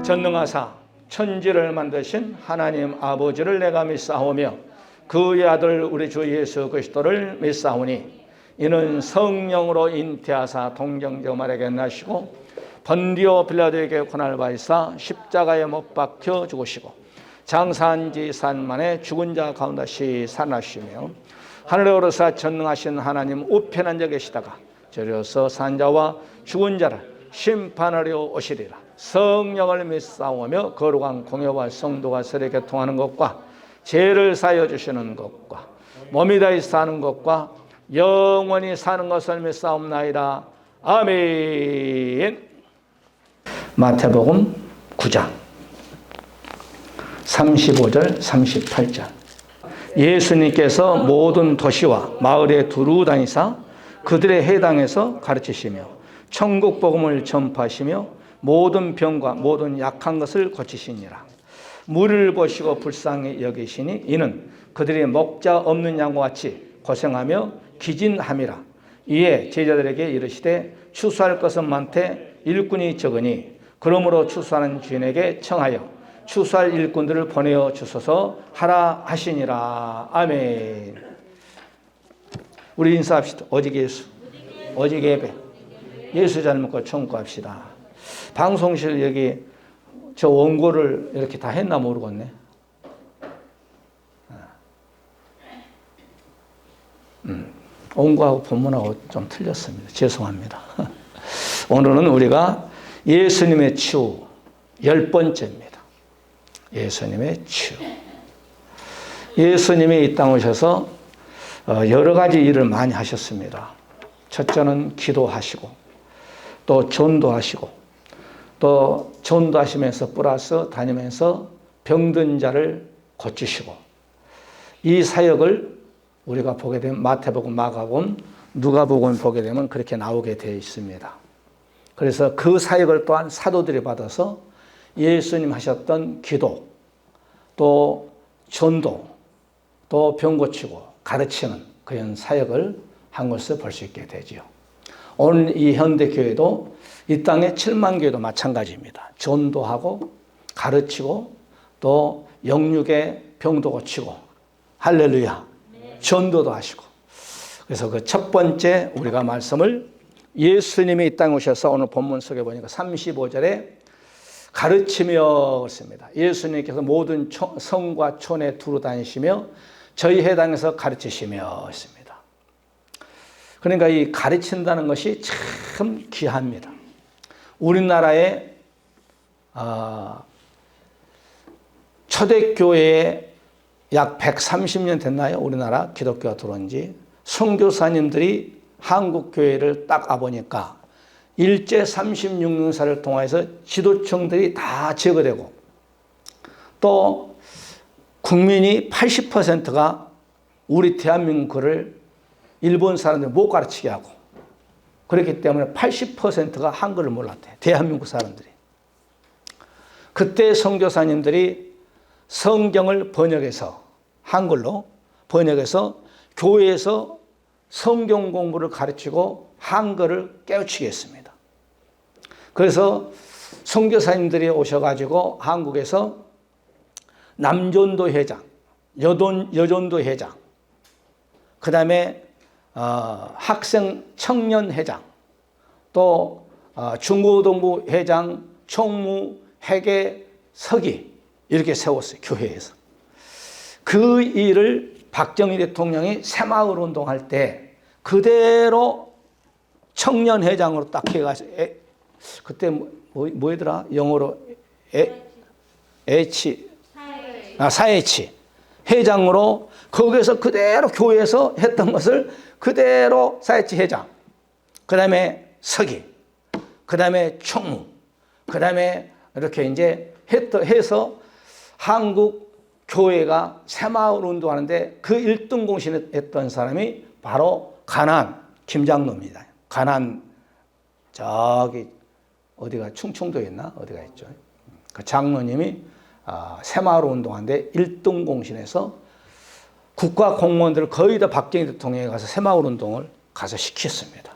전능하사 천지를 만드신 하나님 아버지를 내가 믿사오며 그의 아들 우리 주 예수 그리스도를 믿사오니 이는 성령으로 잉태하사 동정녀 마리아에게 나시고 번디오 빌라도에게 고난을 받으사 십자가에 못 박혀 죽으시고 장사한 지 4일 만에 죽은 자 가운데 살아나시며 하늘에 오르사 전능하신 하나님 우편한 자 계시다가 저리로서 산 자와 죽은 자를 심판하려 오시리라. 성령을 믿사오며 거룩한 공회와 성도가 서로 교통하는 것과 죄를 사하여 주시는 것과 몸이 다히 사는 것과 영원히 사는 것을 믿사옵나이다. 아멘. 마태복음 9장 35절 38절. 예수님께서 모든 도시와 마을에 두루 다니사 그들의 회당에서 가르치시며 천국 복음을 전파하시며 모든 병과 모든 약한 것을 고치시니라. 무리를 보시고 불쌍히 여기시니 이는 그들이 목자 없는 양과 같이 고생하며 기진함이라. 이에 제자들에게 이르시되 추수할 것은 많되 일꾼이 적으니 그러므로 추수하는 주인에게 청하여 추수할 일꾼들을 보내어 주소서 하라 하시니라. 아멘. 우리 인사합시다. 오직 예수, 오직 예배. 예수 잘 먹고 천국 갑시다. 방송실 여기 저 원고를 이렇게 다 했나 모르겠네. 원고하고 본문하고 좀 틀렸습니다. 죄송합니다. 오늘은 우리가 예수님의 치유 10번째입니다. 예수님의 치유. 예수님이 이 땅 오셔서 여러 가지 일을 많이 하셨습니다. 첫째는 기도하시고 또 전도하시고 또 전도하시면서 플러스 다니면서 병든 자를 고치시고 이 사역을 우리가 보게 되면 마태복음, 마가복음, 누가복음 보게 되면 그렇게 나오게 되어 있습니다. 그래서 그 사역을 또한 사도들이 받아서 예수님 하셨던 기도, 또 전도, 또 병 고치고 가르치는 그런 사역을 한 것을 볼 수 있게 되죠. 오늘 이 현대교회도 이 땅의 7만 교회도 마찬가지입니다. 전도하고 가르치고 또 영육의 병도 고치고 할렐루야. 전도도 하시고. 그래서 그 첫 번째 우리가 말씀을 예수님이 이 땅에 오셔서 오늘 본문 속에 보니까 35절에 가르치며 씁니다. 예수님께서 모든 성과 촌에 두루 다니시며 저희 회당에서 가르치시며 있습니다. 그러니까 이 가르친다는 것이 참 귀합니다. 우리나라의 초대교회에 약 130년 됐나요? 우리나라 기독교가 들어온 지. 선교사님들이 한국교회를 딱 와보니까 일제 36년사를 통해서 지도층들이 다 제거되고 또 국민이 80%가 우리 대한민국을 일본 사람들 못 가르치게 하고 그렇기 때문에 80%가 한글을 몰랐대요. 대한민국 사람들이. 그때 선교사님들이 성경을 번역해서 한글로 번역해서 교회에서 성경 공부를 가르치고 한글을 깨우치게 했습니다. 그래서 선교사님들이 오셔가지고 한국에서 남전도 회장, 여전도 회장, 그 다음에 학생 청년 회장, 또 중고등부 회장, 총무, 회계, 서기 이렇게 세웠어요. 교회에서. 그 일을 박정희 대통령이 새마을 운동할 때 그대로 청년회장으로 딱 해가지고 그때 뭐더라? 영어로 사회치 회장으로 거기서 그대로 교회에서 했던 것을 그대로 사회치 회장, 그 다음에 서기, 그 다음에 총무, 그 다음에 이렇게 이제 해서 한국 교회가 새마을 운동하는데 그 1등 공신했던 사람이 바로 가난 김장로입니다. 가난 저기 어디가 충청도에 있나 어디가 있죠. 그 장로님이 새마을 운동하는데 1등 공신해서 국가 공무원들을 거의 다 박정희 대통령에 가서 새마을 운동을 가서 시켰습니다.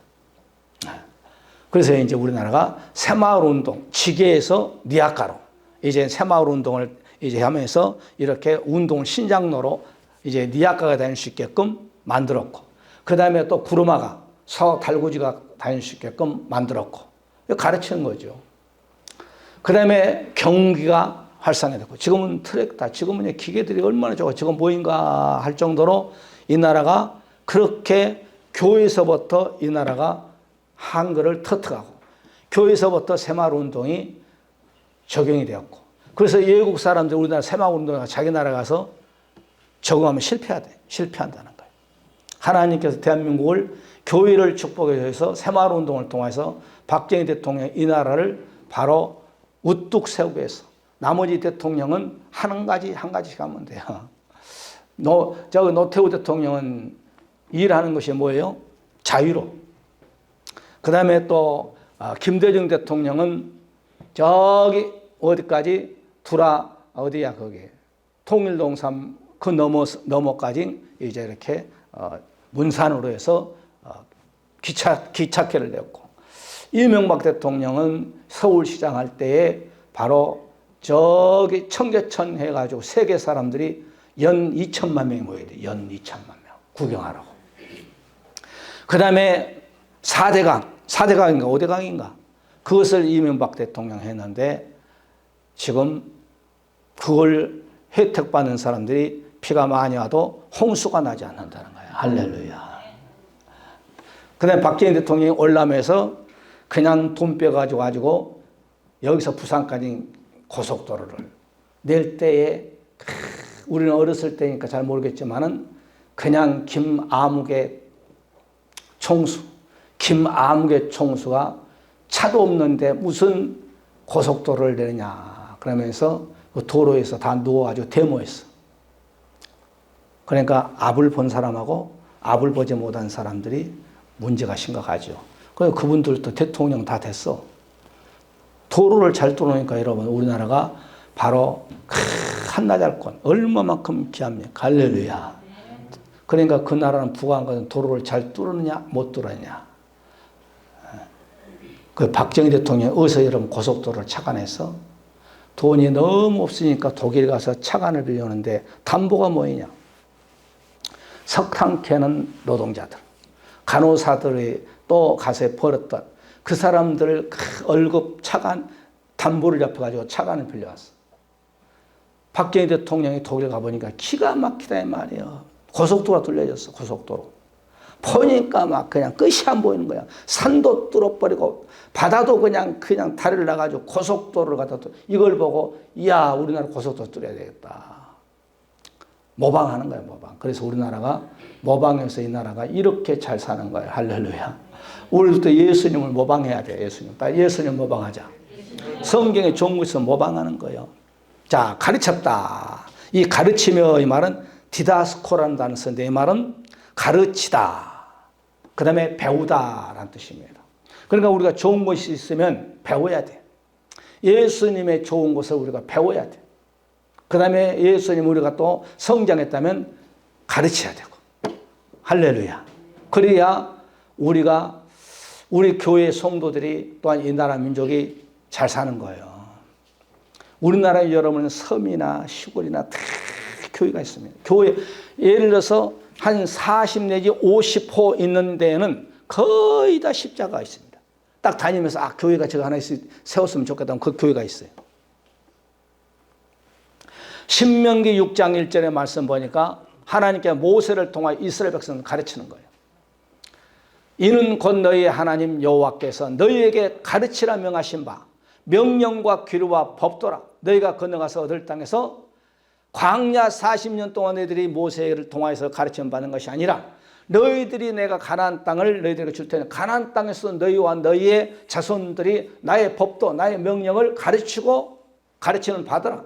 그래서 이제 우리나라가 새마을 운동 지계에서 니아가로 이제 새마을 운동을 이제 하면서 이렇게 운동을 신장로로 이제 니아카가 다닐 수 있게끔 만들었고, 그 다음에 또 구르마가 서달구지가 다닐 수 있게끔 만들었고, 가르치는 거죠. 그 다음에 경기가 활성화되고, 지금은 트랙터, 지금은 기계들이 얼마나 좋아. 지금 뭐인가 할 정도로 이 나라가 그렇게 교회에서부터 이 나라가 한글을 터득하고, 교회에서부터 새마을 운동이 적용이 되었고, 그래서 외국 사람들 우리나라 새마을 운동에 자기 나라 가서 적응하면 실패한다는 거예요. 하나님께서 대한민국을 교회를 축복해 주셔서 새마을 운동을 통해서 박정희 대통령이 이 나라를 바로 우뚝 세우게 해서, 나머지 대통령은 한 가지씩 하면 돼요. 노태우 대통령은 일하는 것이 뭐예요? 자유로. 그 다음에 또 김대중 대통령은 저기 어디까지 어디야 거기 통일동삼 그 넘어까지 이제 이렇게 문산으로 해서 기찻길을 냈고, 이명박 대통령은 서울시장 할 때에 바로 저기 청계천 해가지고 세계 사람들이 연 2천만 명이 모여야 돼. 연 2천만 명 구경하라고. 그 다음에 4대강인가 5대강인가 그것을 이명박 대통령 했는데, 지금 그걸 혜택받는 사람들이 비가 많이 와도 홍수가 나지 않는다는 거예요. 할렐루야. 그 다음에 박정희 대통령이 월남에서 그냥 돈 빼가지고 여기서 부산까지 고속도로를 낼 때에, 우리는 어렸을 때니까 잘 모르겠지만은 그냥 김아무개 총수가 차도 없는데 무슨 고속도로를 내느냐 그러면서 그 도로에서 다 누워가지고 데모했어. 그러니까 앞을 본 사람하고 앞을 보지 못한 사람들이 문제가 심각하죠. 그래서 그분들도 대통령 다 됐어. 도로를 잘 뚫으니까 여러분 우리나라가 바로 한나절권 얼마만큼 귀합니까? 할렐루야. 그러니까 그 나라는 부강한 것은 도로를 잘 뚫느냐 못 뚫느냐. 그 박정희 대통령이 어디서 여러분 고속도로를 착안해서 돈이 너무 없으니까 독일 가서 착안을 빌려오는데 담보가 뭐이냐. 석탄 캐는 노동자들, 간호사들이 또 가서 벌었던 그 사람들 월급 차관 담보를 잡혀가지고 차관을 빌려왔어. 박정희 대통령이 독일 가보니까 기가 막히다 이 말이에요. 고속도로가 뚫려졌어. 고속도로. 보니까 막 그냥 끝이 안 보이는 거야. 산도 뚫어버리고 바다도 그냥 다리를 나가지고 고속도로를 갖다 이걸 보고 이야 우리나라 고속도로 뚫어야 되겠다. 모방하는 거야 모방. 그래서 우리나라가 모방해서 이 나라가 이렇게 잘 사는 거예요. 할렐루야. 우리도 예수님을 모방해야 돼. 예수님 모방하자. 성경에 좋은 거 있으면 모방하는 거예요. 자, 가르쳤다. 이 가르치며 이 말은 디다스코라는 단어 쓰는데 이 말은 가르치다. 그 다음에 배우다라는 뜻입니다. 그러니까 우리가 좋은 것이 있으면 배워야 돼. 예수님의 좋은 것을 우리가 배워야 돼. 그 다음에 예수님 우리가 또 성장했다면 가르쳐야 되고. 할렐루야. 그래야 우리 교회 성도들이 또한 이 나라 민족이 잘 사는 거예요. 우리나라에 여러분은 섬이나 시골이나 다 교회가 있습니다. 교회, 예를 들어서 한 40 내지 50호 있는 데에는 거의 다 십자가가 있습니다. 딱 다니면서 교회가 저거 하나 세웠으면 좋겠다면 그 교회가 있어요. 신명기 6장 1절의 말씀 보니까 하나님께 모세를 통하여 이스라엘 백성을 가르치는 거예요. 이는 곧 너희의 하나님 여호와께서 너희에게 가르치라 명하신 바 명령과 규례와 법도라 너희가 건너가서 얻을 땅에서 광야 40년 동안 너희들이 모세를 통하여서 가르쳐 받는 것이 아니라 너희들이 내가 가나안 땅을 너희들에게 줄 테니 가나안 땅에서 너희와 너희의 자손들이 나의 법도 나의 명령을 가르치는 받으라.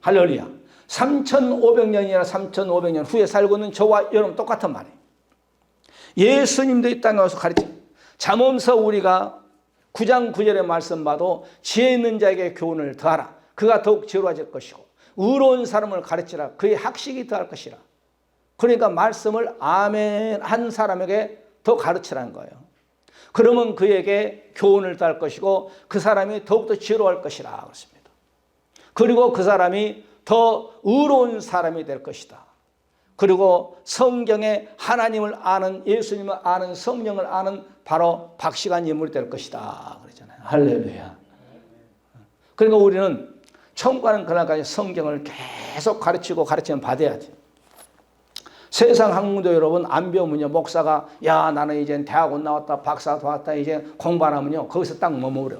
할렐루야. 3,500년이나 3,500년 후에 살고 있는 저와 여러분 똑같은 말이에요. 예수님도 이 땅에 와서 가르쳐. 잠언서 우리가 9장 9절의 말씀 봐도 지혜 있는 자에게 교훈을 더하라. 그가 더욱 지혜로워질 것이고 의로운 사람을 가르치라. 그의 학식이 더할 것이라. 그러니까 말씀을 아멘 한 사람에게 더 가르치라는 거예요. 그러면 그에게 교훈을 더할 것이고 그 사람이 더욱더 지혜로워할 것이라 그렇습니다. 그리고 그 사람이 더 의로운 사람이 될 것이다. 그리고 성경에 하나님을 아는, 예수님을 아는, 성령을 아는 바로 박식한 인물이 될 것이다. 그러잖아요. 할렐루야. 그러니까 우리는 처음 가는 그날까지 성경을 계속 가르치면 받아야 돼. 세상 학문도 여러분 안 배우면요, 목사가 야 나는 이제 대학원 나왔다, 박사 나왔다, 이제 공부 안 하면요 거기서 딱 머무려.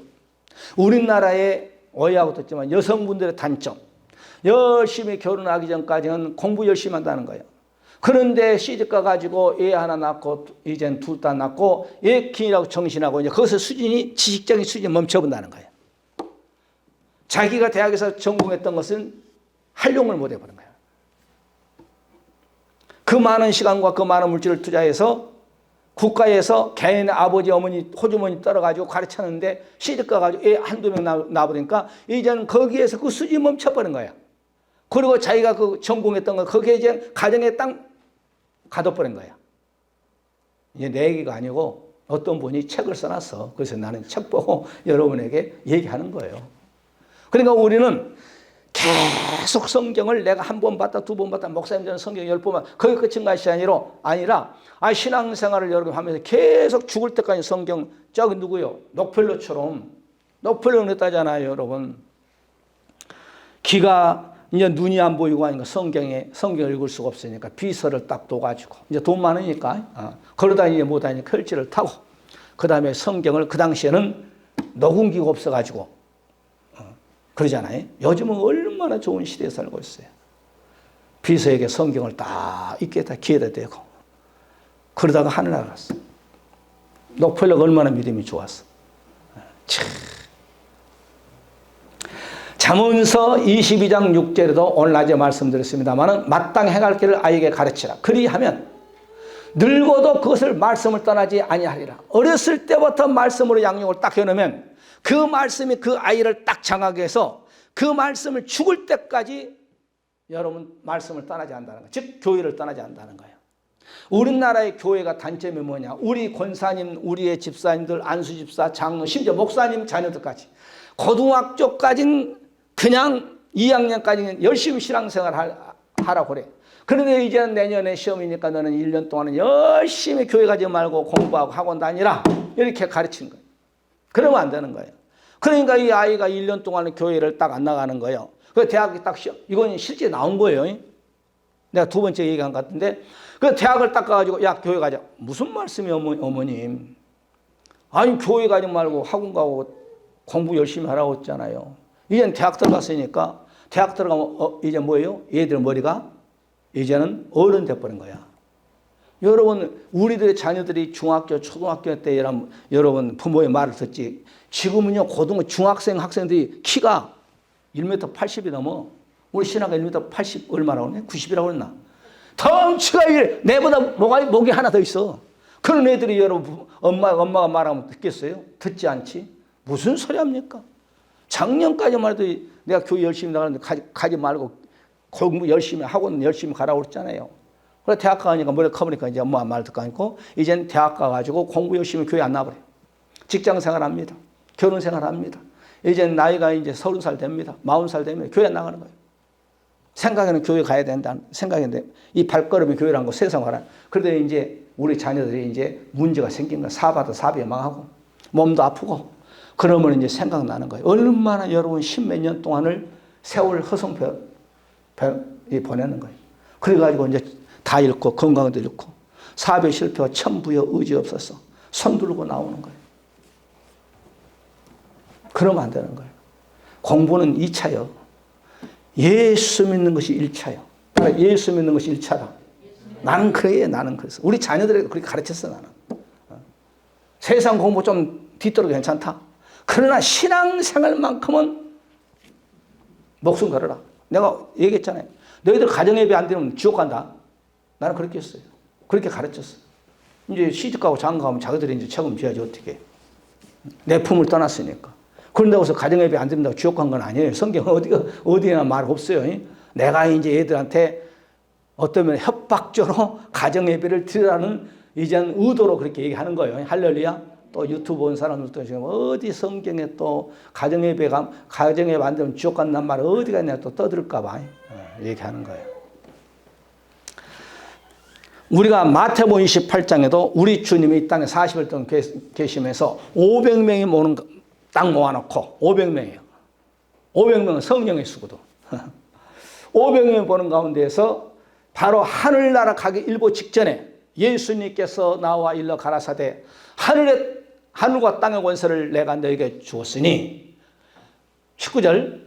우리나라의 오해하고 듣지만 여성분들의 단점, 열심히 결혼하기 전까지는 공부 열심히 한다는 거예요. 그런데 시집가 가지고 애 하나 낳고 이젠 둘 다 낳고 애 키우라고 정신하고 이제 거기서 수준이, 지식적인 수준이 멈춰본다는 거예요. 자기가 대학에서 전공했던 것은 활용을 못 해버린 거예요. 그 많은 시간과 그 많은 물질을 투자해서 국가에서 개인의 아버지, 어머니, 호주머니 떨어가지고 가르쳤는데 시집가 가지고 애 한두 명 낳아버리니까 이제는 거기에서 그 수준이 멈춰버린 거야. 그리고 자기가 그 전공했던 거 거기에 이제 가정에 딱 가둬버린 거야. 이제 내 얘기가 아니고 어떤 분이 책을 써놨어. 그래서 나는 책 보고 여러분에게 얘기하는 거예요. 그러니까 우리는 계속 성경을 내가 한 번 봤다, 두 번 봤다, 목사님 저는 성경 10번 봤다, 거기 끝인 것이 아니라 신앙생활을 여러분 하면서 계속 죽을 때까지 성경, 저기 누구요? 록펠러처럼, 록펠러는 그랬다잖아요, 여러분. 귀가 이제 눈이 안 보이고 하니까 성경을 읽을 수가 없으니까 비서를 딱 둬가지고, 이제 돈 많으니까, 걸어다니지 못하니까 펼치를 타고, 그 다음에 성경을 그 당시에는 녹음기가 없어가지고, 그러잖아요. 요즘은 얼마나 좋은 시대에 살고 있어요. 비서에게 성경을 딱 읽게 다 귀에다 대고 그러다가 하늘 나갔어. 록펠러가 얼마나 믿음이 좋았어. 참. 잠언서 22장 6절에도 오늘 낮에 말씀드렸습니다만 마땅히 행할 길을 아이에게 가르치라. 그리하면 늙어도 그것을 말씀을 떠나지 아니하리라. 어렸을 때부터 말씀으로 양육을 딱 해놓으면 그 말씀이 그 아이를 딱 장하게 해서 그 말씀을 죽을 때까지 여러분 말씀을 떠나지 않는다는 거예요. 즉 교회를 떠나지 않는다는 거예요. 우리나라의 교회가 단점이 뭐냐. 우리 권사님, 우리의 집사님들, 안수집사, 장로, 심지어 목사님 자녀들까지 고등학교까지는 그냥 2학년까지는 열심히 신앙생활 하라고 그래. 그런데 이제는 내년에 시험이니까 너는 1년 동안은 열심히 교회 가지 말고 공부하고 학원 다니라. 이렇게 가르치는 거예요. 그러면 안 되는 거예요. 그러니까 이 아이가 1년 동안은 교회를 딱 안 나가는 거예요. 그 대학이 딱 시험, 이건 실제 나온 거예요. 내가 두 번째 얘기한 것 같은데, 그 대학을 딱 가가지고, 야, 교회 가자. 무슨 말씀이에요, 어머님? 아니, 교회 가지 말고 학원 가고 공부 열심히 하라고 했잖아요. 이제는 대학 들어갔으니까, 대학 들어가면, 이제 뭐예요? 얘들 머리가 이제는 어른 돼버린 거야. 여러분, 우리들의 자녀들이 중학교, 초등학교 때 여러분 부모의 말을 듣지. 지금은요, 중학생, 학생들이 키가 1m 80이 넘어. 우리 신하가 1m 80 얼마라고 그러네? 90이라고 그랬나? 덩치가 내보다 목이 하나 더 있어. 그런 애들이 여러분, 엄마가 말하면 듣겠어요? 듣지 않지? 무슨 소리 합니까? 작년까지만 해도 내가 교회 열심히 나가는데 가지 말고 공부 열심히 학원 열심히 가라고 그랬잖아요. 그래 대학 가니까 머리가 커버리니까 이제 엄마 말 듣고 있고 이제는 대학 가가지고 공부 열심히 교회 안 나버려요. 직장 생활합니다. 결혼 생활합니다. 이제 나이가 이제 30살 됩니다. 40살 되면 교회 안 나가는 거예요. 생각에는 교회 가야 된다는 생각인데 이 발걸음이 교회라는 거 세상 가라. 그런데 이제 우리 자녀들이 이제 문제가 생긴 거야. 사업하다 사업이 망하고 몸도 아프고 그러면 이제 생각나는 거예요. 얼마나 여러분 십몇 년 동안을 세월 허송표 보내는 거예요. 그래가지고 이제 다 잃고 건강도 잃고 사업에 실패와 천부여 의지 없어서 손 들고 나오는 거예요. 그러면 안 되는 거예요. 공부는 2차요. 예수 믿는 것이 1차요. 예수 믿는 것이 1차다. 나는 그래, 나는 그래서. 우리 자녀들에게 그렇게 가르쳤어, 나는. 세상 공부 좀 뒤떨어도 괜찮다. 그러나 신앙생활만큼은 목숨 걸어라. 내가 얘기했잖아요. 너희들 가정예배 안 되면 지옥 간다. 나는 그렇게 했어요. 그렇게 가르쳤어요. 이제 시집가고 장가가면 자기들이 이제 책임져야지 어떻게. 내 품을 떠났으니까. 그런다고 해서 가정예배 안 된다고 지옥 간 건 아니에요. 성경 어디에나 말 없어요. 내가 이제 애들한테 어떠면 협박적으로 가정예배를 드리라는 이제는 의도로 그렇게 얘기하는 거예요. 할렐루야. 또 유튜브 온 사람들도 지금 어디 성경에 또 가정예배 만들면 지옥 간단 말 어디 갔냐 또 떠들까봐 얘기하는 거예요. 우리가 마태복음 28장에도 우리 주님이 이 땅에 40일 동안 계시면서 500명이 모는 딱 모아놓고 500명이에요. 500명은 성령의 수거도. 500명이 보는 가운데에서 바로 하늘나라 가기 일보 직전에 예수님께서 나와 일러 가라사대 하늘과 땅의 권세를 내가 너에게 주었으니 19절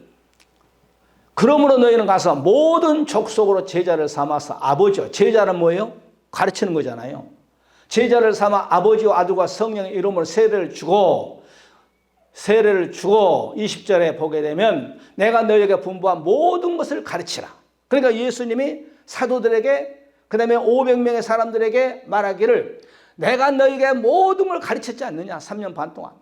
그러므로 너희는 가서 모든 족속으로 제자를 삼아서 아버지요. 제자는 뭐예요? 가르치는 거잖아요. 제자를 삼아 아버지와 아들과 성령의 이름으로 세례를 주고 20절에 보게 되면 내가 너희에게 분부한 모든 것을 가르치라. 그러니까 예수님이 사도들에게 그 다음에 500명의 사람들에게 말하기를 내가 너희에게 모든 걸 가르쳤지 않느냐 3년 반 동안.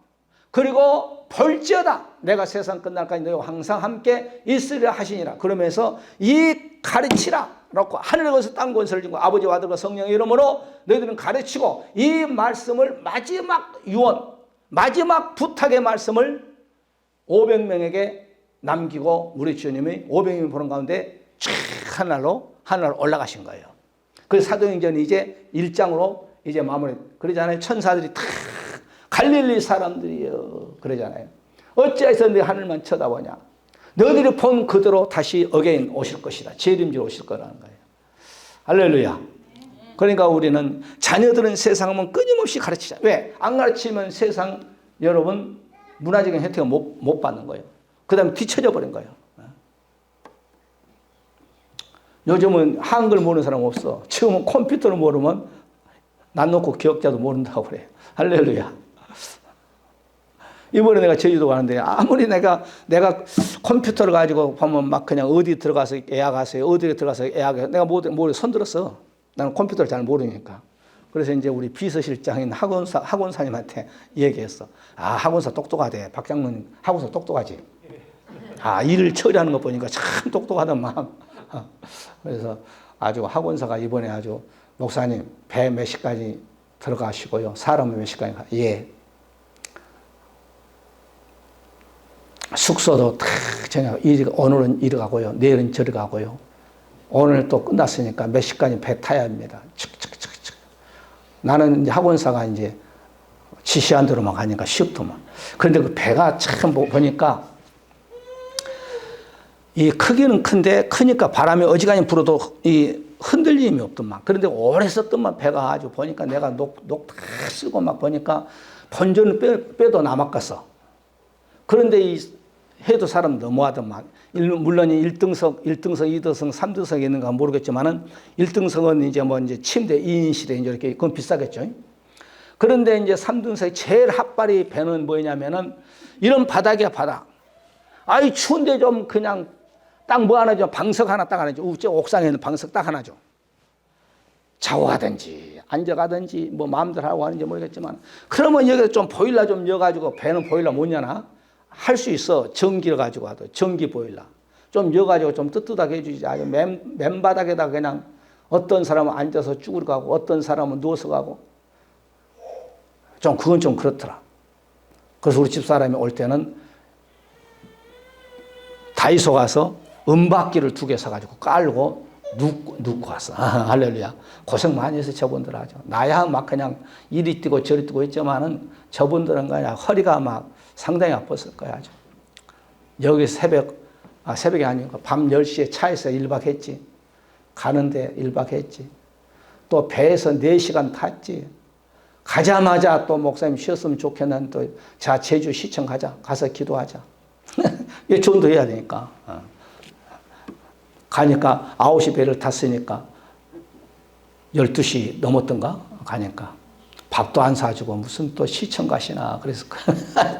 그리고 볼지어다 내가 세상 끝날까지 너희와 항상 함께 있으리라 하시니라. 그러면서 이 가르치라 놓고 하늘의 것을 땅 권세를 주고 아버지와 아들과 성령의 이름으로 너희들은 가르치고 이 말씀을 마지막 유언 마지막 부탁의 말씀을 500명에게 남기고 우리 주님이 500명이 보는 가운데 쫙 하늘로 올라가신 거예요. 그래서 사도행전이 이제 1장으로 이제 마무리. 그러잖아요. 천사들이 다 갈릴리 사람들이요. 그러잖아요. 어찌해서 네 하늘만 쳐다보냐. 너희들이 본 그대로 다시 어게인 오실 것이다. 재림지로 오실 거라는 거예요. 할렐루야. 그러니까 우리는 자녀들은 세상은 끊임없이 가르치자. 왜? 안 가르치면 세상 여러분 문화적인 혜택을 못 받는 거예요. 그 다음에 뒤처져 버린 거예요. 요즘은 한글 모르는 사람 없어. 지금은 컴퓨터를 모르면 난 놓고 기억자도 모른다고 그래. 할렐루야. 이번에 내가 제주도 가는데 아무리 내가 컴퓨터를 가지고 보면 막 그냥 어디 들어가서 예약하세요. 어디 들어가서 예약해요. 내가 모두 손들었어. 나는 컴퓨터를 잘 모르니까. 그래서 이제 우리 비서실장인 학원사님한테 얘기했어. 아, 학원사 똑똑하대. 박 장로님 학원사 똑똑하지. 아, 일을 처리하는 거 보니까 참 똑똑하더만. 그래서 아주 학원사가 이번에 아주 목사님 배 몇 시까지 들어가시고요. 사람 몇 시까지 가. 예. 숙소도 다 저녁 오늘은 이리 가고요. 내일은 저리 가고요. 오늘 또 끝났으니까 몇 시까지 배 타야 합니다. 칙칙칙칙. 나는 이제 학원사가 이제 지시한 대로만 가니까 쉽더만. 그런데 그 배가 참 보니까 이 크기는 큰데 크니까 바람이 어지간히 불어도 이 흔들림이 없더만. 그런데 오래 썼더만 배가 아주 보니까 내가 녹 다 쓰고 막 보니까 본전은 빼도 남았겠어. 그런데 이 해도 사람 너무하더만. 물론 1등석, 2등석, 3등석이 있는가 모르겠지만은 1등석은 이제 이제 침대 2인실에 이제 이렇게 그건 비싸겠죠. 그런데 이제 3등석이 제일 핫발이 배는 뭐냐면은 이런 바닥이야, 바닥. 아이, 추운데 좀 그냥 딱 뭐 하나 줘. 방석 하나 딱 하나 줘. 옥상에 있는 방석 딱 하나 줘. 샤워하든지, 앉아가든지, 뭐 마음대로 하고 하는지 모르겠지만. 그러면 여기서 좀 보일러 좀 여가지고 배는 보일러 못 여나? 할 수 있어. 전기를 가지고 와도. 전기 보일러. 좀 여가지고 좀 뜨뜻하게 해주지. 아주 맨바닥에다 그냥 어떤 사람은 앉아서 쭈그려 가고 어떤 사람은 누워서 가고. 그건 좀 그렇더라. 그래서 우리 집사람이 올 때는 다이소 가서 은박기를 2개 사가지고 깔고 눕고 왔어. 할렐루야. 고생 많이 해서 저분들 하죠. 나야 막 그냥 이리 뛰고 저리 뛰고 했지만은 저분들은 그냥 허리가 막 상당히 아팠을 거야. 아주. 여기 새벽이 아니고 밤 10시에 차에서 1박 했지. 가는데 1박 했지. 또 배에서 4시간 탔지. 가자마자 또 목사님 쉬었으면 좋겠는 또 자, 제주 시청 가자. 가서 기도하자. 이게 전도해야 되니까. 가니까 9시 배를 탔으니까 12시 넘었던가? 가니까. 밥도 안 사주고 무슨 또 시청 가시나. 그래서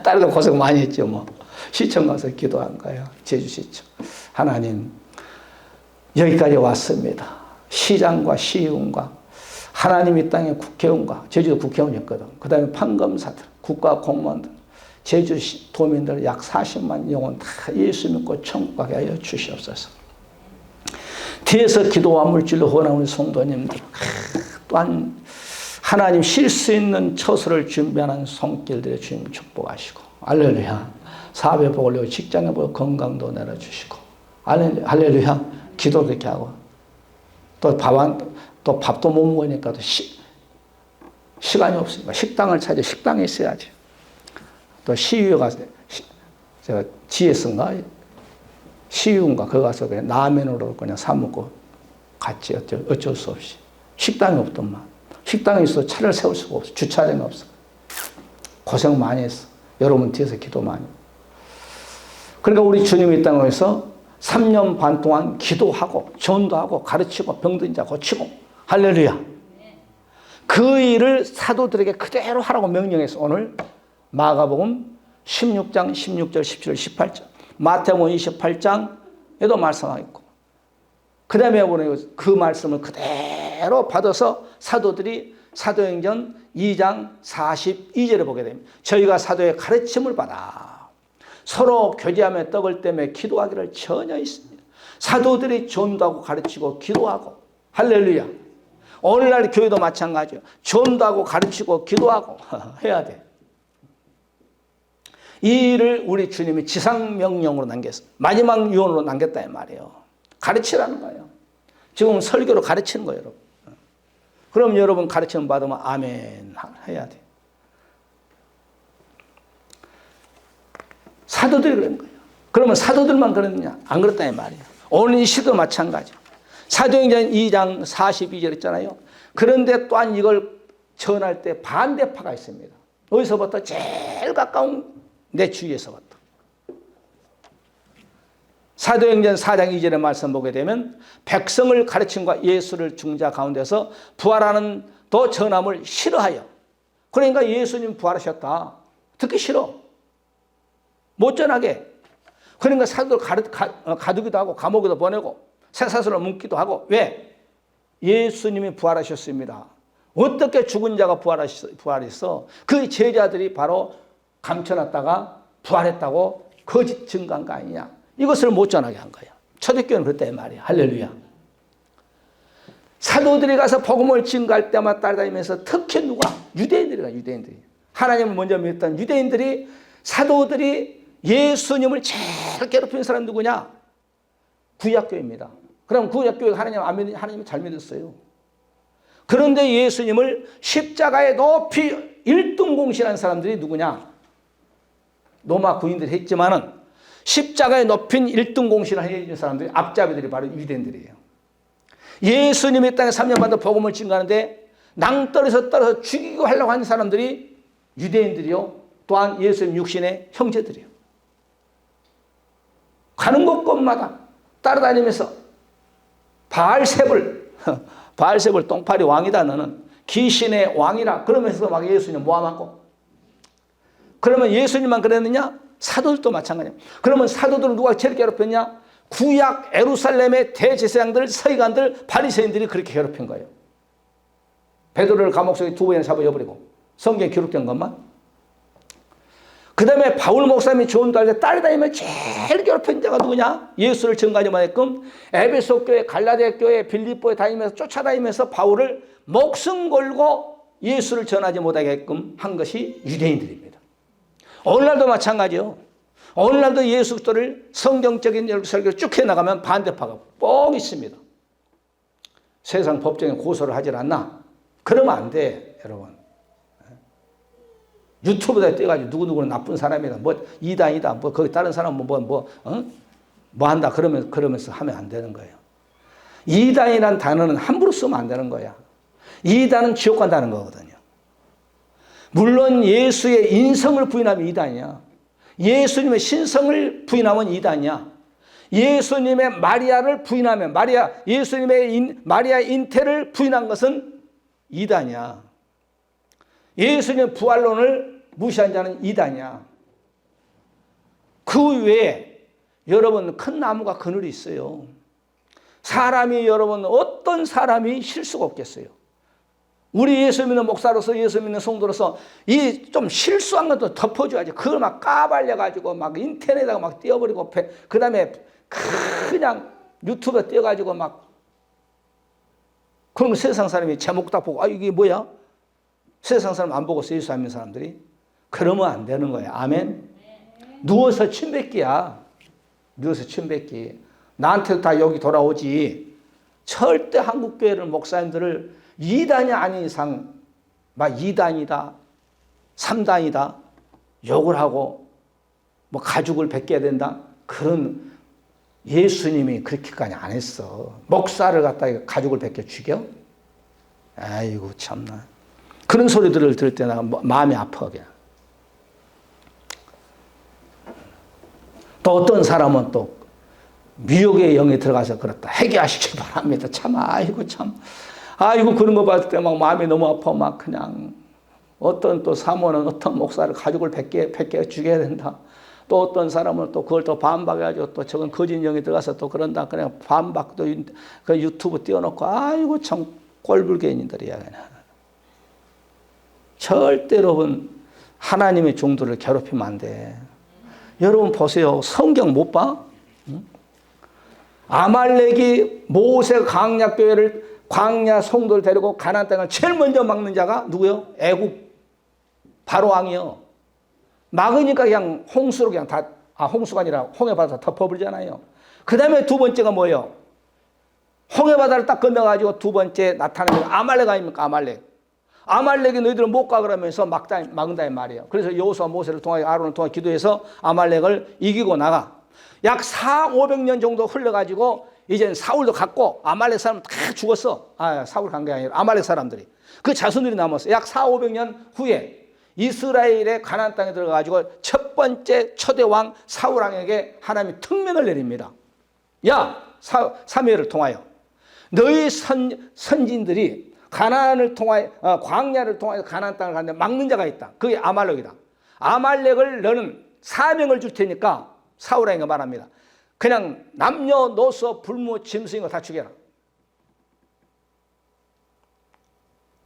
딸도 고생 많이 했죠. 뭐. 시청 가서 기도한 거예요. 제주 시청. 하나님, 여기까지 왔습니다. 시장과 시의원과 하나님 이 땅의 국회의원과 제주도 국회의원이었거든. 그 다음에 판검사들, 국가 공무원들, 제주 도민들 약 40만 영혼 다 예수 믿고 천국 가게 하여 주시옵소서. 뒤에서 기도와 물질로 후원하는 우리 성도님들 또한 하나님 쉴 수 있는 처소를 준비하는 손길들의 주님 축복하시고, 할렐루야. 사업의 복을 내고 직장의 복을 건강도 내려주시고, 할렐루야. 기도 그렇게 하고, 또 밥도 못 먹으니까 또 시간이 없으니까 식당을 찾아. 식당에 있어야지. 또 시유가 제가 지혜선가 시유인가 거기 가서 그냥 라면으로 그냥 사 먹고 갔지. 어쩔 수 없이. 식당이 없더만. 식당에 있어 차를 세울 수가 없어. 주차장이 없어. 고생 많이 했어. 여러분 뒤에서 기도 많이. 그러니까 우리 주님이 이 땅에서 3년 반 동안 기도하고 전도하고 가르치고 병든 자 고치고, 할렐루야. 그 일을 사도들에게 그대로 하라고 명령해서 오늘 마가복음 16장 16절 17절 18절 마태복음 28장에도 말씀하고, 그 다음에 우리는 그 말씀을 그대로 받아서 사도들이 사도행전 2장 42절에 보게 됩니다. 저희가 사도의 가르침을 받아 서로 교제하며 떡을 떼며 기도하기를 전혀 있습니다. 사도들이 전도하고 가르치고 기도하고, 할렐루야. 오늘날 교회도 마찬가지예요. 전도하고 가르치고 기도하고 해야 돼. 이 일을 우리 주님이 지상명령으로 남겼어. 마지막 유언으로 남겼다 이 말이에요. 가르치라는 거예요. 지금 설교로 가르치는 거예요, 여러분. 그럼 여러분 가르침 받으면 아멘 해야 돼. 사도들이 그런 거예요. 그러면 사도들만 그러느냐? 안 그렇다 이 말이에요. 오늘 이 시도 마찬가지. 사도행전 2장 42절 있잖아요. 그런데 또한 이걸 전할 때 반대파가 있습니다. 어디서부터? 제일 가까운 내 주위에서부터. 사도행전 4장 2절의 말씀 보게 되면 백성을 가르침과 예수를 중자 가운데서 부활하는 더 전함을 싫어하여. 그러니까 예수님 부활하셨다. 듣기 싫어. 못 전하게. 그러니까 사도들 가두기도 하고 감옥에도 보내고 쇠사슬로 묶기도 하고. 왜? 예수님이 부활하셨습니다. 어떻게 죽은 자가 부활했어? 그 제자들이 바로 감춰놨다가 부활했다고 거짓 증거한 거 아니냐. 이것을 못 전하게 한 거예요. 초대교회는 그랬단 말이에요. 할렐루야. 사도들이 가서 복음을 증거할 때마다 따라다니면서 특히 누가? 유대인들이 가, 유대인들이. 하나님을 먼저 믿었던 유대인들이, 사도들이 예수님을 제일 괴롭힌 사람 누구냐? 구약교회입니다. 그럼 구약교회가 하나님을 잘 믿었어요. 그런데 예수님을 십자가에 높이 1등 공신한 사람들이 누구냐? 로마 군인들이 했지만은 십자가에 높인 1등 공신을 해준 사람들이, 앞잡이들이 바로 유대인들이에요. 예수님이 땅에 3년 반도 복음을 증거하는데 낭떠러서 떨어서 죽이고 하려고 하는 사람들이 유대인들이요. 또한 예수님 육신의 형제들이에요. 가는 곳곳마다 따라다니면서 바알세불 똥파리 왕이다 너는, 귀신의 왕이라 그러면서 막 예수님 모함하고. 그러면 예수님만 그랬느냐? 사도들도 마찬가지예요. 그러면 사도들은 누가 제일 괴롭혔냐? 구약 예루살렘의 대제사장들, 서기관들, 바리새인들이 그렇게 괴롭힌 거예요. 베드로를 감옥 속에 2번이나 잡아버리고, 성경에 기록된 것만. 그 다음에 바울 목사님이 전도할 때 따라다니면 제일 괴롭힌 자가 누구냐? 예수를 증거하지 못했끔 에베소 교회, 갈라디아 교회, 빌립보에 다니면서 쫓아다니면서 바울을 목숨 걸고 예수를 전하지 못하게끔 한 것이 유대인들입니다. 오늘날도 마찬가지요. 오늘날도 예수 그리스도를 성경적인 설교를 쭉 해나가면 반대파가 꼭 있습니다. 세상 법정에 고소를 하질 않나? 그러면 안 돼, 여러분. 유튜브에 떼가지고 누구누구는 나쁜 사람이다, 뭐 이단이다, 뭐 거기 다른 사람은 뭐 한다 그러면서 하면 안 되는 거예요. 이단이란 단어는 함부로 쓰면 안 되는 거야. 이단은 지옥 간다는 거거든요. 물론 예수의 인성을 부인하면 이단이야. 예수님의 신성을 부인하면 이단이야. 예수님의 마리아를 부인하면, 예수님의 마리아 잉태를 부인한 것은 이단이야. 예수님의 부활론을 무시한 자는 이단이야. 그 외에 여러분 큰 나무가 그늘이 있어요. 사람이, 여러분 어떤 사람이 실수가 없겠어요. 우리 예수 믿는 목사로서, 예수 믿는 성도로서 이 좀 실수한 것도 덮어줘야지. 그걸 막 까발려가지고 막 인터넷에다가 막 띄워버리고, 그 다음에 그냥 유튜브에 띄워가지고 막, 그런 거 세상 사람이 제목 딱 보고, 아, 이게 뭐야? 세상 사람 안 보고 예수 안 믿는 사람들이. 그러면 안 되는 거예요. 아멘. 누워서 침 뱉기야. 누워서 침 뱉기. 나한테도 다 여기 돌아오지. 절대 한국교회를 목사님들을 2단이 아닌 이상 막 2단이다 3단이다 욕을 하고 뭐 가죽을 벗겨야 된다. 그런 예수님이 그렇게까지 안 했어. 목사를 갖다가 가죽을 벗겨 죽여? 아이고 참나. 그런 소리들을 들을 때 나 마음이 아파 그냥. 또 어떤 사람은 또 미혹의 영에 들어가서 그렇다. 회개하시기 바랍니다. 참 아이고 참. 아이고 그런 거 봤을 때 막 마음이 너무 아파. 막 그냥 어떤 또 사모는 어떤 목사를 가죽을 벗겨 죽여야 된다. 또 어떤 사람은 또 그걸 또 반박해가지고 또 저건 거짓 영이 들어가서 또 그런다. 그냥 반박도 그 유튜브 띄워놓고 아이고 참 꼴불견인들이야 그냥. 절대 여러분 하나님의 종들을 괴롭히면 안 돼. 여러분 보세요. 성경 못 봐? 아말렉이 모세 광야교회를 광야 성도를 데리고 가나안 땅을 제일 먼저 막는 자가 누구요? 애굽 바로 왕이요. 막으니까 그냥 홍수로 그냥 다 홍수가 아니라 홍해바다 덮어버리잖아요. 그 다음에 두 번째가 뭐예요? 홍해바다를 딱 건너가지고 두 번째 나타나는 게 아말렉 아닙니까? 아말렉이 너희들은 못 가 그러면서 막는다 이 말이에요. 그래서 여호수아 모세를 통하여 아론을 통하여 기도해서 아말렉을 이기고 나가. 약 400-500년 정도 흘러가지고 이젠 사울도 갔고 아말렉 사람 다 죽었어. 사울 간 게 아니라 아말렉 사람들이. 그 자손들이 남았어. 약 400-500년 후에 이스라엘의 가나안 땅에 들어가가지고 첫 번째 초대왕 사울왕에게 하나님이 특명을 내립니다. 야 사무엘을 통하여 너희 선진들이 가나안을 통하여 광야를 통하여 가나안 땅을 가는데 막는 자가 있다. 그게 아말렉이다. 아말렉을 너는 사명을 줄 테니까 사울왕에게 말합니다. 그냥 남녀노소 불모 짐승인 거 다 죽여라.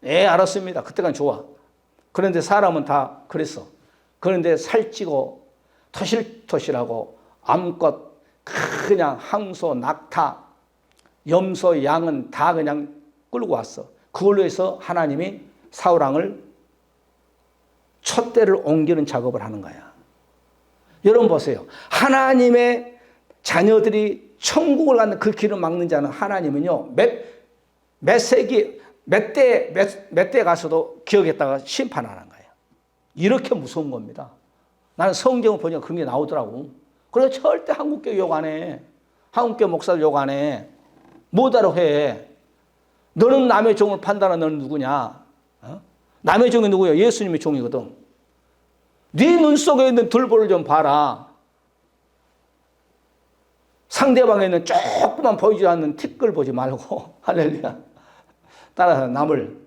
알았습니다. 그때까지 좋아. 그런데 사람은 다 그랬어. 그런데 살찌고 토실토실하고 암컷 그냥 항소, 낙타, 염소, 양은 다 그냥 끌고 왔어. 그걸로 해서 하나님이 사울왕을 촛대를 옮기는 작업을 하는 거야. 여러분 보세요. 하나님의 자녀들이 천국을 가는 그 길을 막는 자는 하나님은요. 몇 세기 몇 대 가서도 기억했다가 심판하는 거예요. 이렇게 무서운 겁니다. 나는 성경을 보니까 그런 게 나오더라고. 그래서 절대 한국교회 욕 안 해. 한국교회 목사를 욕 안 해. 뭐다로 해. 너는 남의 종을 판단하는 너는 누구냐? 남의 종이 누구예요? 예수님의 종이거든. 네 눈 속에 있는 들보를 좀 봐라. 상대방에 있는 조금만 보이지 않는 티끌 보지 말고 할렐루야. 따라서 남을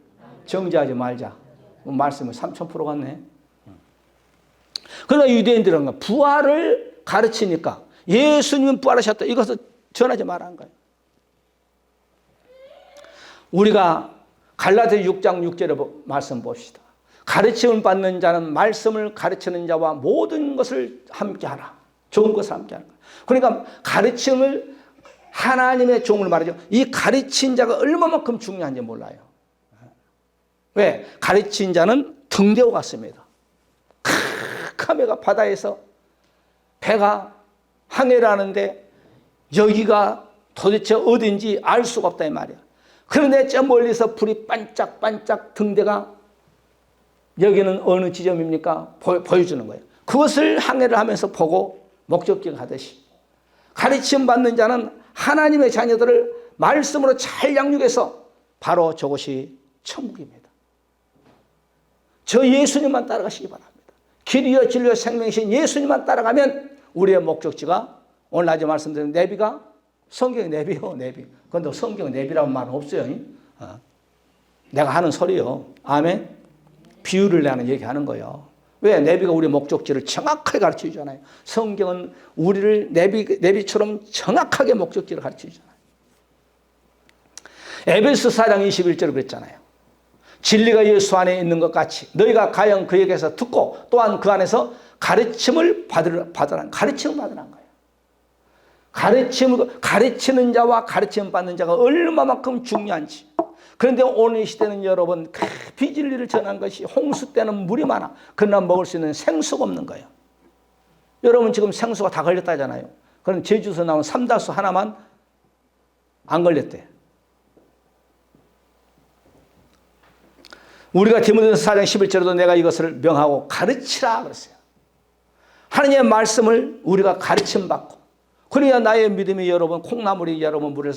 정죄하지 말자. 말씀을 3000% 같네. 그러나 유대인들은 부활을 가르치니까 예수님은 부활하셨다. 이것을 전하지 말라는 거예요. 우리가 갈라디아 6장 6절의 말씀 봅시다. 가르침을 받는 자는 말씀을 가르치는 자와 모든 것을 함께하라. 좋은 것을 함께하라. 그러니까 가르침을 하나님의 종을 말이죠. 이 가르친 자가 얼마만큼 중요한지 몰라요. 왜? 가르친 자는 등대와 같습니다. 카메가 바다에서 배가 항해를 하는데 여기가 도대체 어딘지 알 수가 없다 이 말이야. 그런데 저 멀리서 불이 반짝반짝 등대가 여기는 어느 지점입니까? 보여주는 거예요. 그것을 항해를 하면서 보고 목적지를 가듯이 가르침 받는 자는 하나님의 자녀들을 말씀으로 잘 양육해서 바로 저것이 천국입니다. 저 예수님만 따라가시기 바랍니다. 길이요 진리요 생명이신 예수님만 따라가면 우리의 목적지가 오늘 낮에 말씀드린 내비가 성경의 내비요 내비. 그런데 성경 내비라는 말은 없어요. 내가 하는 소리요. 아멘. 비유를 나는 얘기하는 거예요. 왜? 내비가 우리 목적지를 정확하게 가르쳐 주잖아요. 성경은 우리를 내비처럼 정확하게 목적지를 가르쳐 주잖아요. 에베소 4장 21절을 그랬잖아요. 진리가 예수 안에 있는 것 같이 너희가 가령 그에게서 듣고 또한 그 안에서 가르침을 받으라는 거예요. 가르치는 자와 가르침 받는 자가 얼마만큼 중요한지 그런데 오늘 이 시대는 여러분 비진리를 전한 것이 홍수 때는 물이 많아. 그러나 먹을 수 있는 생수가 없는 거예요. 여러분 지금 생수가 다 걸렸다잖아요. 그럼 제주에서 나온 삼다수 하나만 안 걸렸대. 우리가 디모데전서 4장 11절에도 내가 이것을 명하고 가르치라 그랬어요. 하나님의 말씀을 우리가 가르침 받고, 그래야 나의 믿음이 여러분 콩나물이 여러분 물을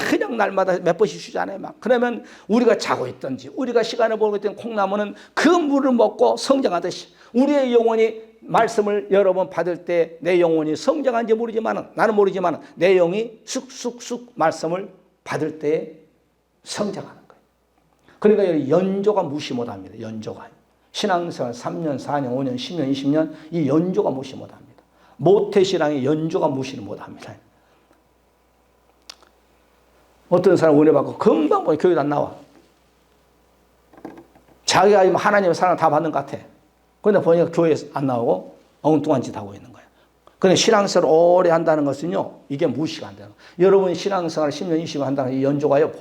그냥 날마다 몇 번씩 쉬잖아요. 막 그러면 우리가 자고 있든지 우리가 시간을 보고 있던 콩나물은 그 물을 먹고 성장하듯이 우리의 영혼이 말씀을 여러분 받을 때 내 영혼이 성장한지 모르지만 나는 모르지만 내 영이 쑥쑥쑥 말씀을 받을 때 성장하는 거예요. 그러니까 연조가 무시 못합니다. 연조가 신앙생활 3년, 4년, 5년, 10년, 20년 이 연조가 무시 못합니다. 모태신앙의 연조가 무시를 못합니다. 어떤 사람 은혜 받고 금방 보니 교회도 안 나와. 자기가 하나님의 사랑을 다 받는 것 같아. 그런데 보니까 교회에 안 나오고 엉뚱한 짓 하고 있는 거예요. 그런데 신앙생활을 오래 한다는 것은요, 이게 무시가 안 돼요. 여러분 신앙생활을 10년, 20년 한다는 이 연조가요,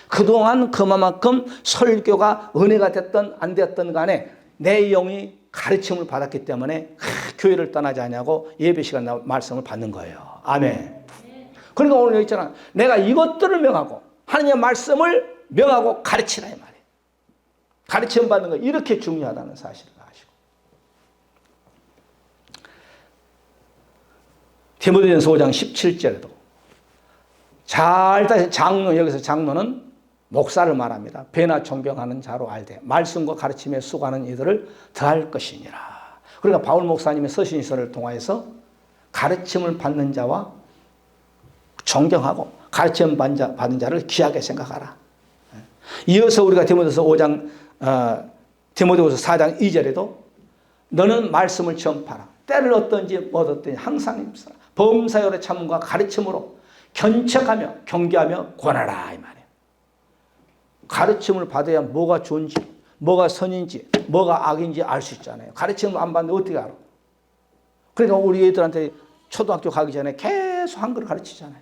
그동안 그만큼 설교가 은혜가 됐든 안 됐든 간에 내 영이 가르침을 받았기 때문에 교회를 떠나지 않냐고 예배 시간 말씀을 받는 거예요. 아멘. 그러니까 오늘 여기 있잖아. 내가 이것들을 명하고 하나님의 말씀을 명하고 가르치라 이 말이에요. 가르침 받는 거 이렇게 중요하다는 사실을 아시고. 디모데전서 5장 17절에도 잘 장로, 여기서 장로는 목사를 말합니다. 배나 존경하는 자로 알되 말씀과 가르침에 수고하는 이들을 더할 것이니라. 그러니까 바울 목사님의 서신서를 통하여서 가르침을 받는 자와 존경하고 가르침 받는 자를 귀하게 생각하라. 이어서 우리가 디모데후서 5장 디모데후서 4장 2절에도 너는 말씀을 전파하라. 때를 얻든지 못 얻든지 항상 힘쓰라. 범사요의 참음과 가르침으로 견책하며 경계하며 권하라 이 말이에요. 가르침을 받아야 뭐가 좋은지, 뭐가 선인지, 뭐가 악인지 알 수 있잖아요. 가르침을 안 받는데 어떻게 알아? 그러니까 우리 애들한테 초등학교 가기 전에 계속 한글을 가르치잖아요.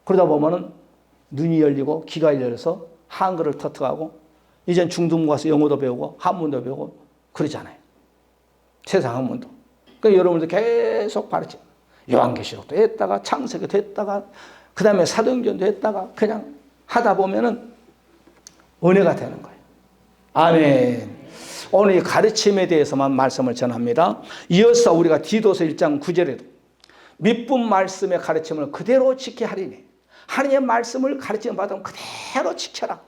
그러다 보면은 눈이 열리고 귀가 열려서 한글을 터득하고 이젠 중등부 가서 영어도 배우고 한문도 배우고 그러잖아요. 세상 한문도. 그러니까 여러분들 계속 가르쳐. 요한계시록도 했다가 창세기도 했다가 그 다음에 사도행전도 했다가 그냥 하다 보면은 은혜가 되는 거예요. 아멘. 오늘 이 가르침에 대해서만 말씀을 전합니다. 이어서 우리가 디도서 1장 9절에도 믿음 말씀의 가르침을 그대로 지켜 하리니 하나님의 말씀을 가르침을 받으면 그대로 지켜라.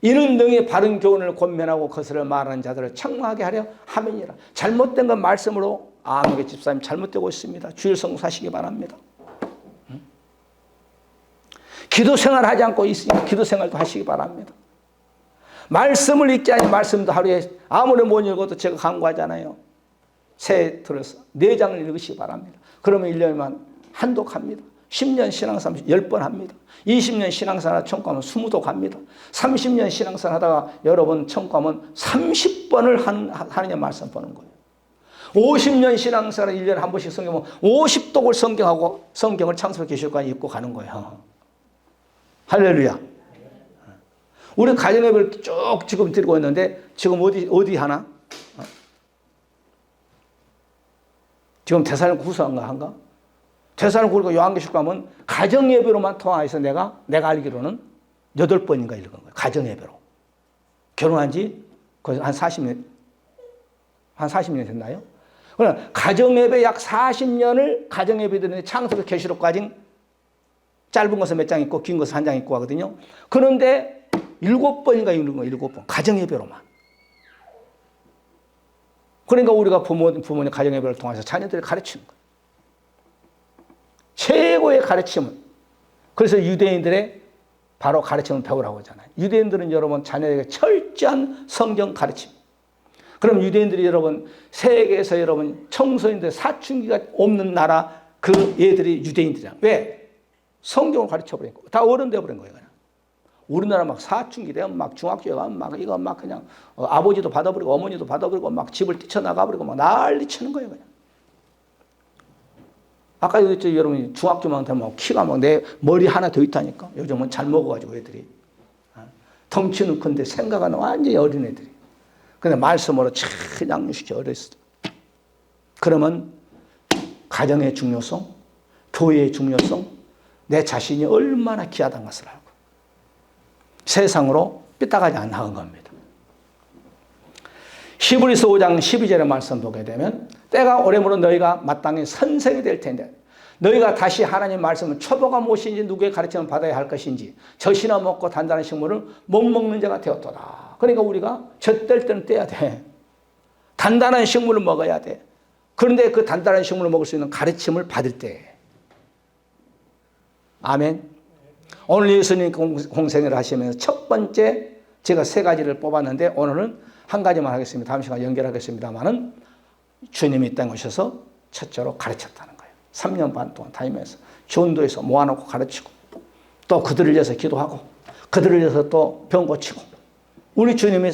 이는 능히 바른 교훈을 권면하고 거스를 말하는 자들을 책망하게 하려 함이니라. 잘못된 건 말씀으로 아무개 집사님 잘못되고 있습니다. 주일 성공 사시기 바랍니다. 기도 생활 하지 않고 있으니까 기도 생활도 하시기 바랍니다. 말씀을 읽지 않으면 말씀도 하루에 아무리 못 읽어도 제가 강구하잖아요. 새해 들어서 4장을 읽으시기 바랍니다. 그러면 1년만 한독 합니다. 10년 신앙생활 10번 합니다. 20년 신앙생활 청구하면 20독 합니다. 30년 신앙생활 하다가 여러분 청구하면 30번을 하느냐 말씀 보는 거예요. 50년 신앙생활 1년에 한 번씩 성경을 50독을 성경하고 성경을 창세기 계시록까지 읽고 가는 거예요. 할렐루야. 우리 가정예배를 쭉 지금 드리고 있는데 지금 어디 하나? 지금 대사님 구수한가 한가? 대사님 구리고 요한계시록 가면 가정예배로만 통화해서 내가 알기로는 8번인가 읽은 거예요. 가정예배로. 결혼한 지 거의 한 40년 됐나요? 그러나 가정예배 약 40년을 가정예배 드리는데 창세기 계시록까지 짧은 것은 몇 장 있고 긴 것은 한 장 있고 하거든요. 그런데 7번인가 읽는 거예요. 7번. 가정예배로만. 그러니까 우리가 부모님 가정예배를 통해서 자녀들을 가르치는 거예요. 최고의 가르침은 그래서 유대인들의 바로 가르침을 배우라고 하잖아요. 유대인들은 여러분 자녀에게 철저한 성경 가르침. 그럼 유대인들이 여러분 세계에서 여러분 청소년들 사춘기가 없는 나라 그 얘들이 유대인들이야. 왜? 성경을 가르쳐버린 거예요. 다 어른 되어버린 거예요. 그냥. 우리나라 막 사춘기 되면 막 중학교에 가면 막 이거 막 그냥 아버지도 받아버리고 어머니도 받아버리고 막 집을 뛰쳐나가버리고 막 난리 치는 거예요. 그냥. 아까 얘기했죠. 여러분 중학교만 되면 키가 막 내 머리 하나 더 있다니까. 요즘은 잘 먹어가지고 애들이. 덩치는 큰데 생각은 완전히 어린애들이. 근데 말씀으로 그냥 시켜 어렸어. 그러면 가정의 중요성, 교회의 중요성, 내 자신이 얼마나 귀하다는 것을 알고 세상으로 삐딱하지 않는 겁니다. 히브리서 5장 12절의 말씀 보게 되면 때가 오래므로 너희가 마땅히 선생이 될 텐데 너희가 다시 하나님 말씀을 초보가 무엇인지 누구의 가르침을 받아야 할 것인지 젖이나 먹고 단단한 식물을 못 먹는 자가 되었도다. 그러니까 우리가 젖될 때는 떼야 돼. 단단한 식물을 먹어야 돼. 그런데 그 단단한 식물을 먹을 수 있는 가르침을 받을 때. 아멘. 오늘 예수님 공생애를 하시면서 첫 번째 제가 세 가지를 뽑았는데 오늘은 한 가지만 하겠습니다. 다음 시간에 연결하겠습니다만은 주님이 이 땅에 오셔서 첫째로 가르쳤다는 거예요. 3년 반 동안 다니면서 전도에서 모아놓고 가르치고 또 그들을 위해서 기도하고 그들을 위해서 또 병 고치고 우리 주님이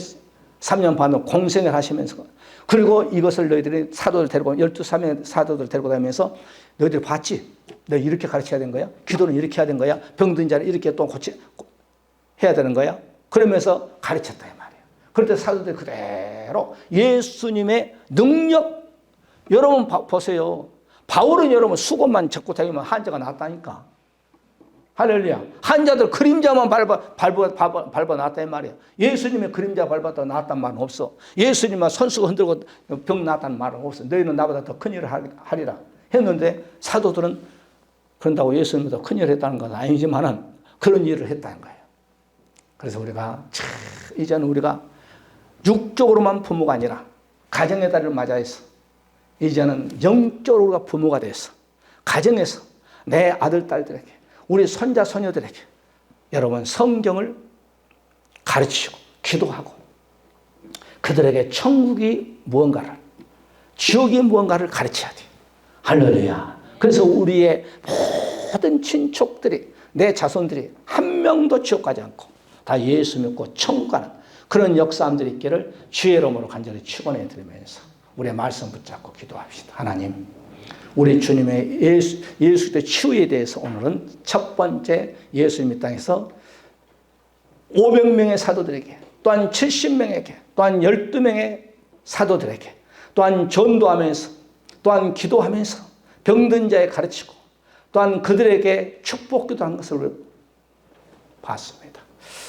3년 반을 공생을 하시면서 그리고 이것을 너희들이 사도들 데리고 12 사도들 데리고 다니면서 너희들이 봤지? 너희 이렇게 가르쳐야 되는 거야? 기도는 이렇게 해야 되는 거야? 병든 자를 이렇게 또 해야 되는 거야? 그러면서 가르쳤다 이 말이에요. 그럴 때 사도들이 그대로 예수님의 능력 여러분 보세요. 바울은 여러분 수건만 적고 다니면 한자가 낫다니까. 할렐루야. 한자들 그림자만 밟아 낫다 이 말이야. 예수님의 그림자 밟았다 낫단 말은 없어. 예수님만 손수건 흔들고 병 낫다는 말은 없어. 너희는 나보다 더 큰 일을 하리라 했는데 사도들은 그런다고 예수님보다 큰 일을 했다는 건 아니지만은 그런 일을 했다는 거예요. 그래서 우리가 이제는 우리가 육적으로만 부모가 아니라 가정의 달을 맞아서 이제는 영적으로 우리가 부모가 돼서 가정에서 내 아들 딸들에게 우리 손자 손녀들에게 여러분 성경을 가르치고 기도하고 그들에게 천국이 무언가를 지옥이 무언가를 가르쳐야 돼. 할렐루야. 그래서 우리의 모든 친족들이 내 자손들이 한 명도 지옥 가지 않고 다 예수 믿고 천국 가는 그런 역사함들이 있기를 주의 이름으로 간절히 축원해 드리면서 우리의 말씀 붙잡고 기도합시다. 하나님, 우리 주님의 예수 그리스도의 치유에 대해서 오늘은 첫 번째 예수님 이 땅에서 500명의 사도들에게 또한 70명에게 또한 12명의 사도들에게 또한 전도하면서 또한 기도하면서 병든 자에 가르치고 또한 그들에게 축복기도 한 것을 봤습니다.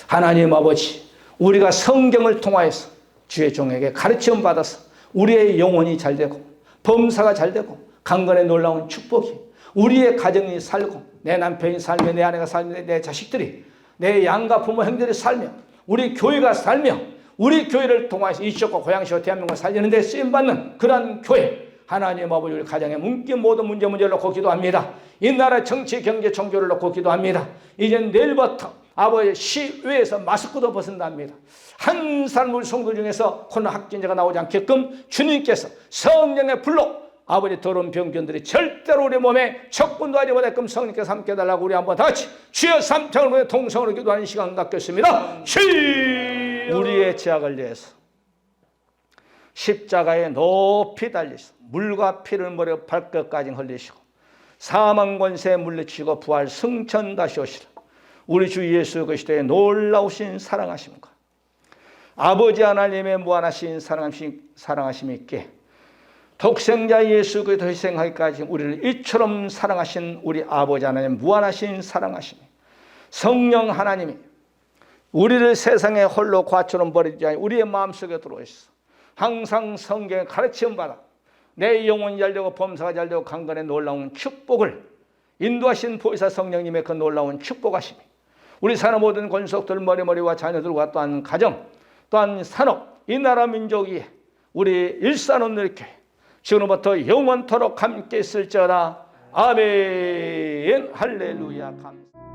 하나님 아버지, 우리가 성경을 통하여서 주의 종에게 가르침 받아서 우리의 영혼이 잘 되고 범사가 잘 되고 강건의 놀라운 축복이 우리의 가정이 살고 내 남편이 살며 내 아내가 살며 내 자식들이 내 양가 부모 형들이 살며 우리 교회가 살며 우리 교회를 통하여서 이 지역과 고향시와 대한민국을 살리는 데 쓰임받는 그러한 교회 하나님 아버지 우리 가정에 묶인 모든 문제를 놓고 기도합니다. 이 나라 정치 경제 종교를 놓고 기도합니다. 이제 내일부터 아버지 시외에서 마스크도 벗은답니다. 한 사람 우리 성도 중에서 코로나 확진자가 나오지 않게끔 주님께서 성령의 불로 아버지 더러운 병균들이 절대로 우리 몸에 적군도 하지 못하게끔 성령께서 함께 해달라고 우리 한번 다 같이 주여 삼창을 보내 동성으로 기도하는 시간 갖겠습니다. 우리의 죄악을 위해서 십자가에 높이 달리시고 물과 피를 머리 발끝까지 흘리시고 사망 권세에 물리치고 부활 승천 다시 오시라. 우리 주 예수 그리스도의 놀라우신 사랑하심과 아버지 하나님의 무한하신 사랑하심이 있게 독생자 예수 그리스도 희생하기까지 우리를 이처럼 사랑하신 우리 아버지 하나님의 무한하신 사랑하심이 성령 하나님이 우리를 세상에 홀로 과처럼 버리지 않고 우리의 마음속에 들어오셔서 항상 성경의 가르침 받아 내 영혼이 잘되고 범사가 잘되고 강건의 놀라운 축복을 인도하신 보혜사 성령님의 그 놀라운 축복하심이 우리 사는 모든 권속들 머리머리와 자녀들과 또한 가정 또한 산업 이 나라 민족이 우리 일산원들께 지금부터 영원토록 함께 있을지어다. 아멘. 할렐루야. 감사합니다.